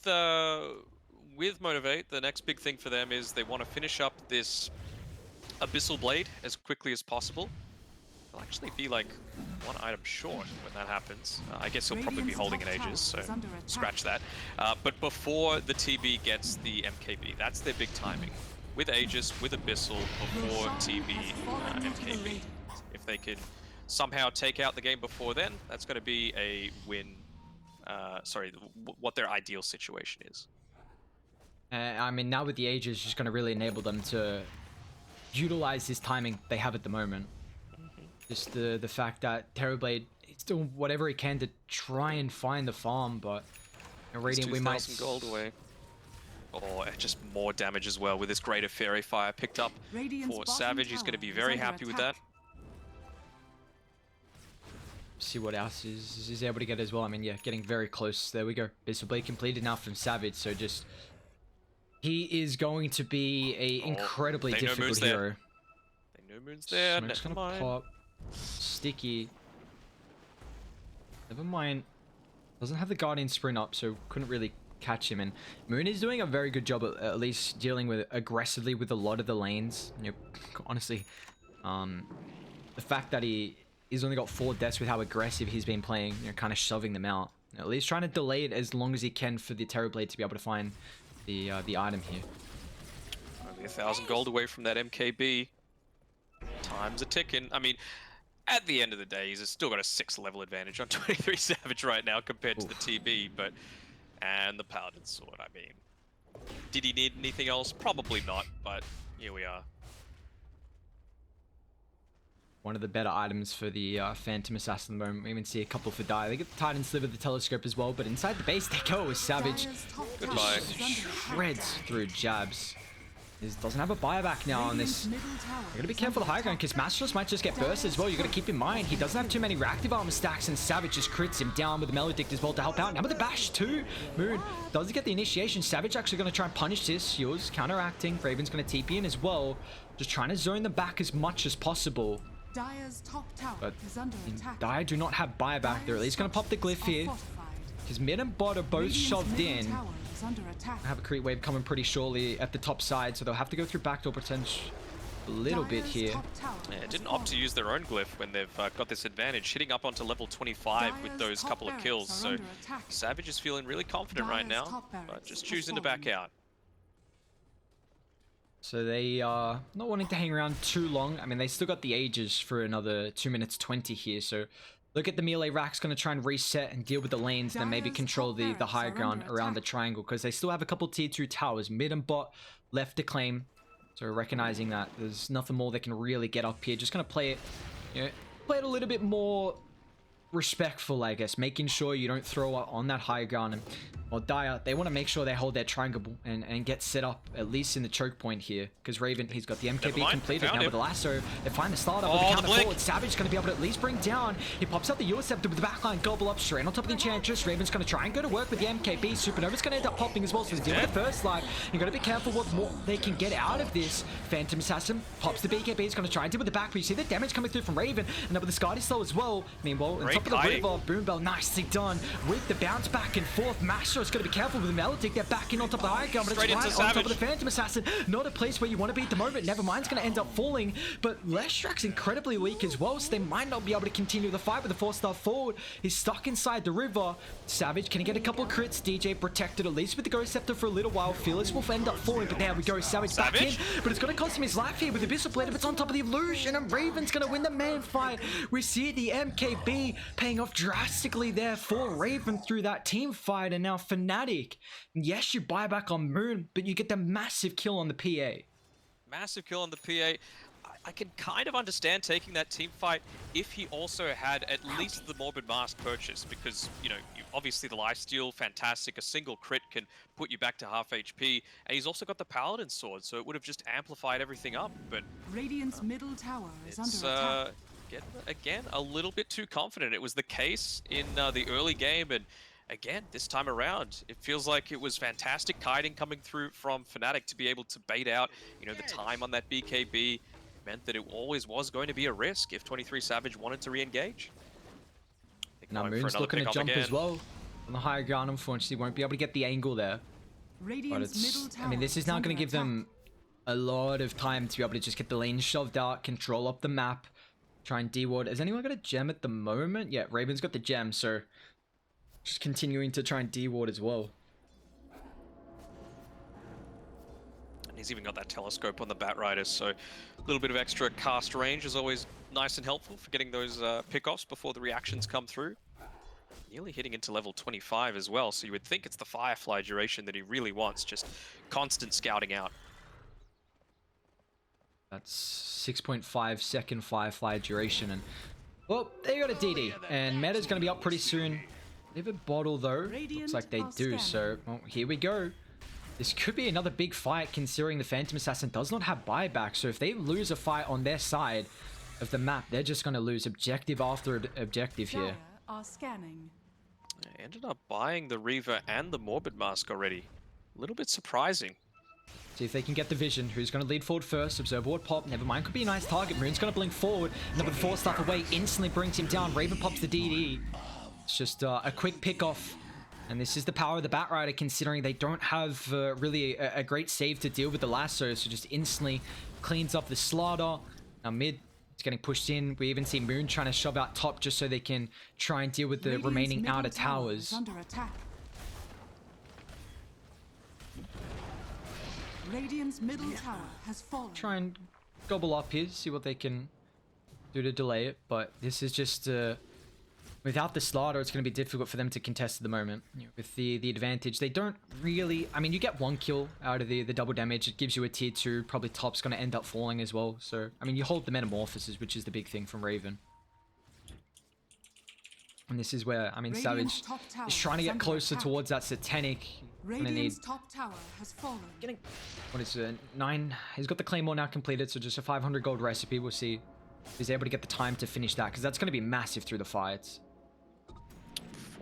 Motivate, the next big thing for them is they want to finish up this Abyssal Blade as quickly as possible. They'll actually be like 1 item short when that happens. I guess he'll probably be holding an Aegis, so scratch that. But before the TB gets the MKB, that's their big timing. With Aegis, with Abyssal, before TB, MKB. If they can somehow take out the game before then, that's going to be a win. What their ideal situation is. I mean, now with the Aegis, just going to really enable them to utilize this timing they have at the moment. Just the fact that Terrorblade is doing whatever he can to try and find the farm, but Radiant, we might... 2,000 gold away. Oh, just more damage as well with this Greater Fairy Fire picked up for Savage. He's going to be very happy with that. See what else is able to get as well. I mean, yeah, getting very close. There we go. Abyssal Blade completed now from Savage, so just... He is going to be a incredibly difficult hero. They know Moon's there. Smoke's gonna pop. Sticky. Never mind. Doesn't have the Guardian sprint up, so couldn't really catch him. And Moon is doing a very good job at least dealing with aggressively with a lot of the lanes. You know, honestly, the fact that he's only got 4 deaths with how aggressive he's been playing, you know, kind of shoving them out. You know, at least trying to delay it as long as he can for the Terrorblade to be able to find the item here. Only 1,000 gold away from that MKB. Time's a ticking. I mean, at the end of the day, he's still got a 6 level advantage on 23 Savage right now compared to the TB, but... And the Paladin Sword, I mean. Did he need anything else? Probably not, but here we are. One of the better items for the Phantom Assassin at the moment. We even see a couple for Dire. They get the Titan Sliver, the Telescope as well, but inside the base they go with Savage. Goodbye. Shreds through jabs. He doesn't have a buyback now on this. You're gonna be careful of the high ground because MG.Trust might just get burst as well. You gotta keep in mind he doesn't have too many reactive armor stacks, and Savage just crits him down with the Maledict as well to help out. Now with the bash too. Moon doesn't get the initiation. Savage actually gonna try and punish this. Yours counteracting. Raven's gonna TP in as well. Just trying to zone them back as much as possible. Dire's top tower But is under attack. Dire do not have buyback. They're at least gonna pop the glyph here. Because mid and bot are both shoved in. I have a creep wave coming pretty shortly at the top side, so they'll have to go through backdoor potential a little bit here. Yeah, didn't opt to use their own glyph when they've got this advantage, hitting up onto level 25 with those couple of kills. So Savage is feeling really confident right now, but just choosing to back out. So they are not wanting to hang around too long. I mean, they still got the Aegis for another 2 minutes 20 here, so look at the melee rack's going to try and reset and deal with the lanes, then maybe control the higher ground around the triangle, because they still have a couple tier 2 towers, mid and bot left to claim. So recognizing that there's nothing more they can really get up here, just going to play it, you know, play it a little bit more respectful, I guess, making sure you don't throw on that high ground. And well, Dire, they want to make sure they hold their triangle and get set up at least in the choke point here, because Raven, he's got the MKB completed now with the lasso. They find the startup with the counter forward. Savage is going to be able to at least bring down. He pops out the Euroscepter with the backline, gobble up straight on top of the Enchantress. Raven's going to try and go to work with the MKB. Supernova's going to end up popping as well, so they deal with the first life. You got to be careful what more they can get out of this. Phantom Assassin pops the BKB. He's going to try and deal with the back, but you see the damage coming through from Raven, and now with the Skadi slow as well. Meanwhile, on top of the river, Boombell, nicely done with the bounce back and forth. MG.Trust going to be careful with the Melodic. They're back in on top of the high ground, but it's right on top of the Phantom Assassin. Not a place where you want to be at the moment. Nevermind's going to end up falling, but Leshrak's incredibly weak as well, so they might not be able to continue the fight with the 4-star forward. He's stuck inside the river. Savage, can he get a couple of crits? DJ protected at least with the Ghost Scepter for a little while. Fearless will end up falling, but there we go. Savage back in, but it's going to cost him his life here with the Abyssal Blade. If it's on top of the illusion, and Raven's going to win the man fight. We see the MKB paying off drastically there for Raven through that team fight, and now Fnatic. Yes, you buy back on Moon, but you get the massive kill on the PA. Massive kill on the PA. I can kind of understand taking that team fight if he also had at least the Morbid Mask purchase, because, you know, obviously the lifesteal, fantastic. A single crit can put you back to half HP, and he's also got the Paladin Sword, so it would have just amplified everything up, but... Radiant's middle tower is under attack. Again, a little bit too confident. It was the case in the early game, and again, this time around, it feels like it was fantastic kiting coming through from Fnatic to be able to bait out, you know, the time on that BKB. meant that it always was going to be a risk if 23 Savage wanted to re-engage. Now Moon's looking to jump as well on the higher ground. Unfortunately, won't be able to get the angle there. But it's, I mean, this is now going to give them a lot of time to be able to just get the lane shoved out, control up the map, try and D-ward. Has anyone got a gem at the moment? Yeah, Raven's got the gem, so just continuing to try and D-ward as well. And he's even got that telescope on the Batrider, so a little bit of extra cast range is always nice and helpful for getting those pickoffs before the reactions come through. Nearly hitting into level 25 as well, so you would think it's the Firefly duration that he really wants, just constant scouting out. That's 6.5 second Firefly duration, and well, they got a DD, and Meta's going to be up pretty soon. They have a bottle though, looks like they do, so well, here we go. This could be another big fight considering the Phantom Assassin does not have buyback, so if they lose a fight on their side of the map, they're just going to lose objective after objective here. Ended up buying the Reaver and the Morbid Mask already. A little bit surprising. See if they can get the vision. Who's going to lead forward first? Observer ward pop. Never mind. Could be a nice target. Moon's going to blink forward. Number 4 stuff away. Instantly brings him down. Raven pops the DD. It's just a quick pick off. And this is the power of the Batrider, considering they don't have really a great save to deal with the lasso. So just instantly cleans up the slaughter. Now mid, it's getting pushed in. We even see Moon trying to shove out top just so they can try and deal with the remaining outer towers. Under attack. Radiant's middle tower has fallen. Try and gobble up here, see what they can do to delay it. But this is just without the slaughter, it's going to be difficult for them to contest at the moment. With the advantage, they don't really. I mean, you get 1 kill out of the double damage. It gives you a tier 2. Probably top's going to end up falling as well. So I mean, you hold the metamorphosis, which is the big thing from Raven. And this is where, I mean, Savage is trying to get closer towards that Satanic. Radiant's top tower has fallen. Getting, what is it, 9? He's got the Claymore now completed, so just a 500 gold recipe. We'll see if he's able to get the time to finish that, because that's going to be massive through the fights.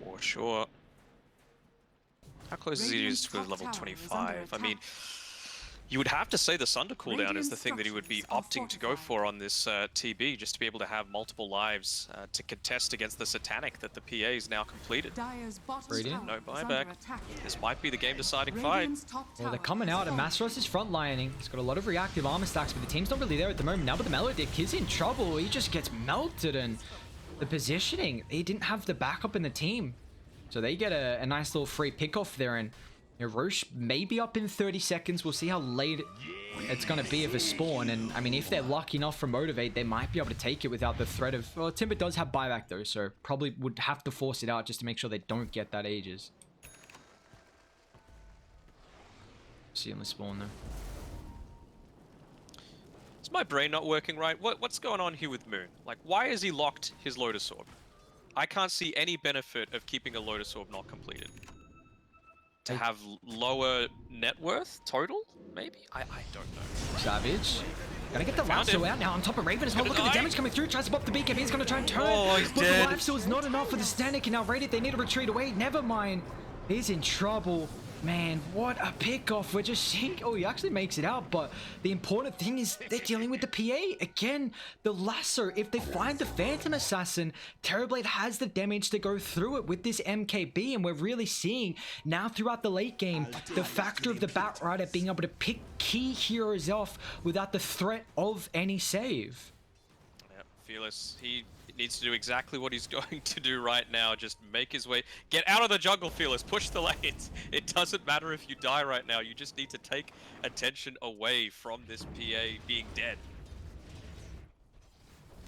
For sure. How close is he to level 25? I mean, you would have to say the Sunder cooldown is the thing that he would be opting to go for on this TB, just to be able to have multiple lives to contest against the Satanic that the PA is now completed. Radiant. No buyback. This might be the game-deciding fight. Well, they're coming out, and Masteros is frontlining. He's got a lot of reactive armor stacks, but the team's not really there at the moment. Now, but the Melodic is in trouble. He just gets melted, and the positioning, they didn't have the backup in the team. So they get a nice little free pick-off there, and Roche may be up in 30 seconds. We'll see how late it's going to be of a spawn. And, I mean, if they're lucky enough for Motivate, they might be able to take it without the threat of... Well, Timber does have buyback, though, so probably would have to force it out just to make sure they don't get that Aegis. See on the spawn, though. Is my brain not working right? What's going on here with Moon? Like, why has he locked his Lotus Orb? I can't see any benefit of keeping a Lotus Orb not completed. To have lower net worth total, maybe? I don't know. Savage. Gonna get the lasso out now on top of Raven as well. Look at the damage coming through. Tries to pop the BKB. He's gonna try and turn. Oh, he's but dead. The life steal is not enough for the Static. And now Radiant, they need to retreat away. Never mind. He's in trouble. Man, what a pick-off. We're just seeing... Oh, he actually makes it out, but the important thing is they're dealing with the PA. Again, the lasso. If they find the Phantom Assassin, Terrorblade has the damage to go through it with this MKB, and we're really seeing now throughout the late game the factor of the Batrider being able to pick key heroes off without the threat of any save. Yep, Fearless, he needs to do exactly what he's going to do right now. Just make his way. Get out of the jungle, Fearless. Push the lanes. It doesn't matter if you die right now. You just need to take attention away from this PA being dead.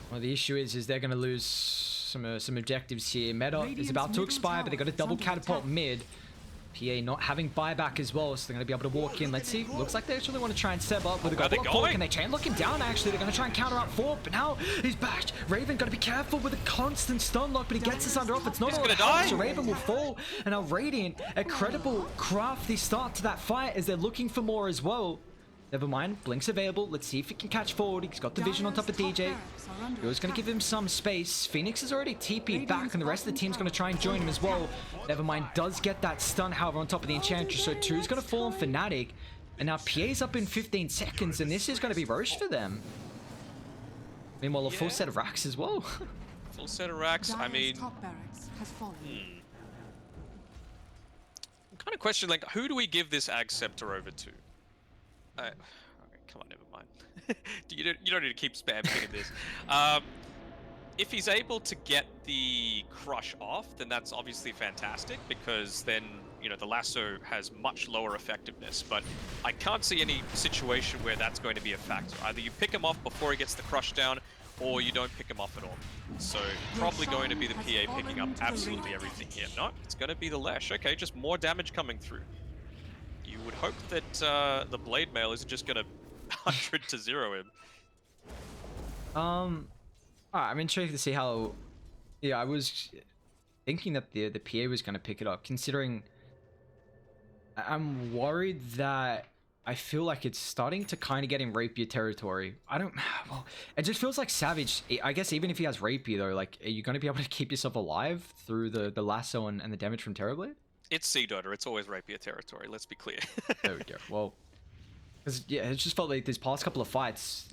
Well, the issue is they're going to lose some objectives here. Meta is about to expire, but they got a double catapult mid. PA not having buyback as well, so they're going to be able to walk in. Let's see. Looks like they actually want to try and step up with a gobble up. Can they chain lock him down? Actually, they're going to try and counter out 4, but now he's back. Raven got to be careful with a constant stun lock, but he gets this under off. It's not all die. So Raven will fall. And now Radiant, a credible, crafty start to that fight as they're looking for more as well. Never mind, Blink's available. Let's see if he can catch forward. He's got the vision on top of DJ. He was going to give him some space. Phoenix is already TP'd back, and the rest of the team's going to try and join him as well. Never mind, does get that stun, however, on top of the Enchantress. So 2 is going to fall on Fnatic. And now PA's up in 15 seconds, and this is going to be Roche for them. Meanwhile, a full set of racks as well. Full set of racks. I mean, top barracks has fallen. I'm kind of questioning, like, who do we give this Ag Scepter over to? Okay, come on, never mind. You don't need to keep spam picking this. If he's able to get the crush off, then that's obviously fantastic, because then, you know, the lasso has much lower effectiveness. But I can't see any situation where that's going to be a factor. Either you pick him off before he gets the crush down, or you don't pick him off at all. So probably going to be the PA picking up absolutely everything here. No, it's going to be the Lesh. Okay, just more damage coming through. You would hope that the Blade Mail isn't just going to 100 to 0 him. I'm intrigued to see how. Yeah, I was thinking that the PA was going to pick it up, considering I'm worried that I feel like it's starting to kind of get in Rapier territory. I don't. Well, it just feels like Savage. I guess even if he has Rapier though, like, are you going to be able to keep yourself alive through the lasso and the damage from Terrorblade? It's Sea Dota. It's always Rapier territory. Let's be clear. There we go. Well. Because, yeah, it just felt like these past couple of fights,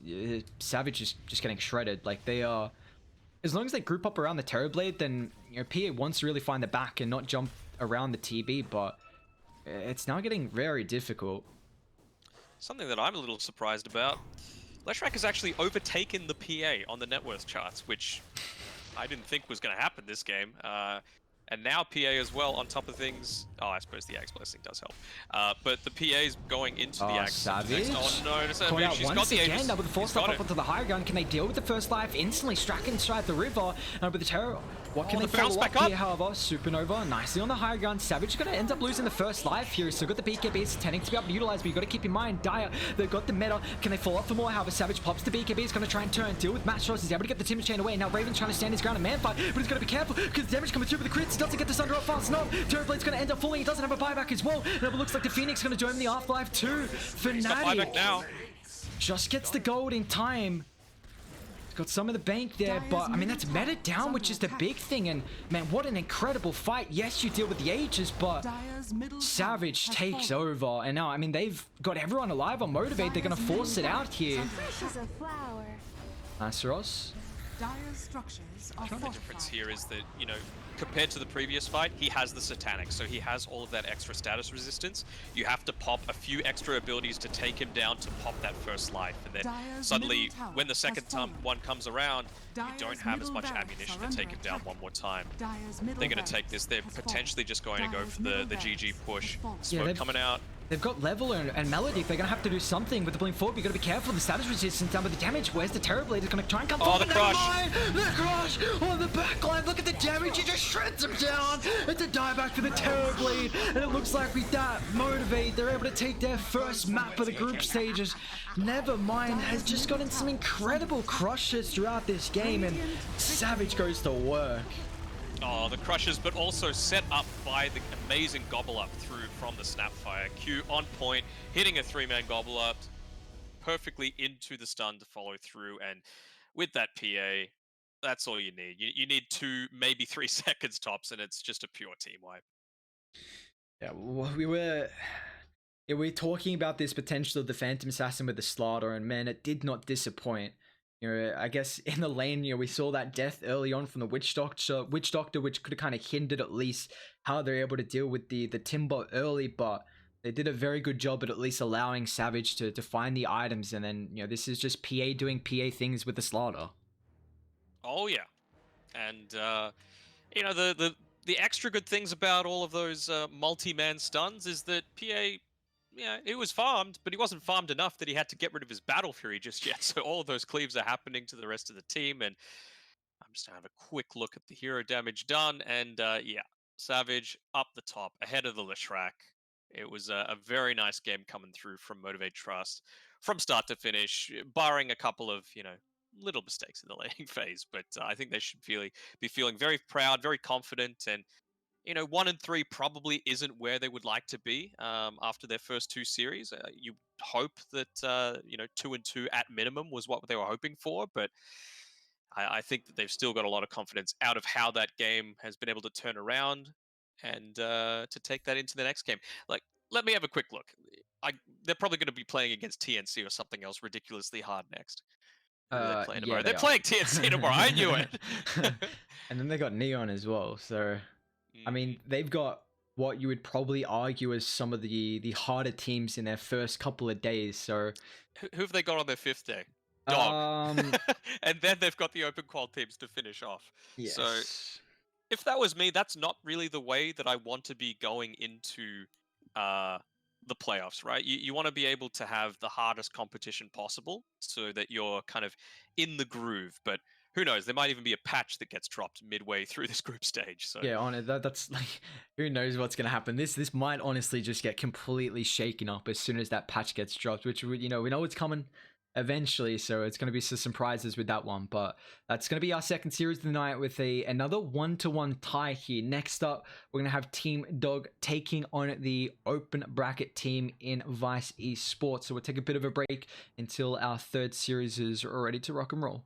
Savage is just getting shredded. Like, they are... As long as they group up around the Terrorblade, then, you know, PA wants to really find the back and not jump around the TB, but it's now getting very difficult. Something that I'm a little surprised about. Leshrac has actually overtaken the PA on the net worth charts, which I didn't think was going to happen this game. And now PA as well, on top of things. Oh, I suppose the Axe Blessing does help. But the PA is going into the Axe. Savage. Oh no, Caught out she's once got the again, Aegis. now with the force up onto the high ground. Can they deal with the first life? Instantly striking inside the river. And with the terror, what can they bounce follow back up up here, however? Supernova, nicely on the high ground. Savage is going to end up losing the first life here. He's still got the BKBs tending to be able to utilize, but you've got to keep in mind, Dire, they've got the meta. Can they follow up for more? However, Savage pops the BKB. He's going to try and turn, deal with MG.Trust. He's able to get the Timber Chain away. Now Raven's trying to stand his ground in man fight, but he's got to be careful because the damage coming through with the crits. He doesn't get the Sunder up fast enough. Terrorblade's going to end up falling. He doesn't have a buyback as well. Now it looks like the Phoenix is going to join the Afterlife too. Fnatic now. just gets the gold in time. He's got some of the bank there, but I mean, that's meta down, which is the big thing. And man, what an incredible fight. Yes, you deal with the Aegis, but Savage takes over. And now, I mean, they've got everyone alive on Motivate. They're going to force it out here. Nice, Ross. I think the difference here is that, you know, compared to the previous fight, he has the Satanic, so he has all of that extra status resistance. You have to pop a few extra abilities to take him down to pop that first life, and then suddenly, when the second one comes around, you don't have as much ammunition to take him down one more time. They're going to take this. They're potentially just going to go for the GG push. Smoke coming out. They've got level and melody. They're going to have to do something with the blink forward. You've got to be careful. The status resistance down with the damage. Where's the Terrorblade? Is going to try and come forward. The crush. The crush on the backline. Look at the damage. He just shreds him down. It's a dieback for the Terrorblade. And it looks like with that Motivate, they're able to take their first map of the group stages. Nevermind has just gotten some incredible crushes throughout this game. And Savage goes to work. Oh, the crushes, but also set up by the amazing gobble up through from the Snapfire. Q on point, hitting a 3-man gobble up perfectly into the stun to follow through. And with that PA, that's all you need. You need 2, maybe 3 seconds tops, and it's just a pure team wipe. Yeah, well, we were talking about this potential of the Phantom Assassin with the Slaughter, and man, it did not disappoint. You know, I guess in the lane, you know, we saw that death early on from the Witch Doctor, which could have kind of hindered at least how they're able to deal with the Timber early, but they did a very good job at least allowing Savage to find the items, and then, you know, this is just PA doing PA things with the Slaughter. Oh yeah, and you know, the extra good things about all of those multi-man stuns is that PA, yeah, it was farmed, but he wasn't farmed enough that he had to get rid of his Battle Fury just yet. So all of those cleaves are happening to the rest of the team, and I'm just gonna have a quick look at the hero damage done, and yeah, Savage up the top, ahead of the Leshrac. It was a very nice game coming through from Motivate.Trust from start to finish, barring a couple of, you know, little mistakes in the laning phase. But I think they should be feeling very proud, very confident, and you know, 1 and 3 probably isn't where they would like to be after their first 2 series. You hope that you know, 2 and 2 at minimum was what they were hoping for, but I think that they've still got a lot of confidence out of how that game has been able to turn around, and to take that into the next game. Like, let me have a quick look. They're probably going to be playing against TNC or something else ridiculously hard next. Who are they playing Yeah, tomorrow? they They're are. playing TNC tomorrow. I knew it. And then they got Neon as well. So, I mean, they've got what you would probably argue as some of the harder teams in their first couple of days. So, who have they got on their 5th day? Dog. And then they've got the open qual teams to finish off. yes. So, if that was me, that's not really the way that I want to be going into the playoffs, right? You want to be able to have the hardest competition possible so that you're kind of in the groove. But who knows? There might even be a patch that gets dropped midway through this group stage. So yeah, on it, that's like, who knows what's gonna happen. This might honestly just get completely shaken up as soon as that patch gets dropped, which we know it's coming eventually, so it's going to be some surprises with that one. But that's going to be our second series of the night with another 1-1 tie here. Next up, we're going to have Team Dog taking on the open bracket team in Vice Esports. So we'll take a bit of a break until our third series is ready to rock and roll.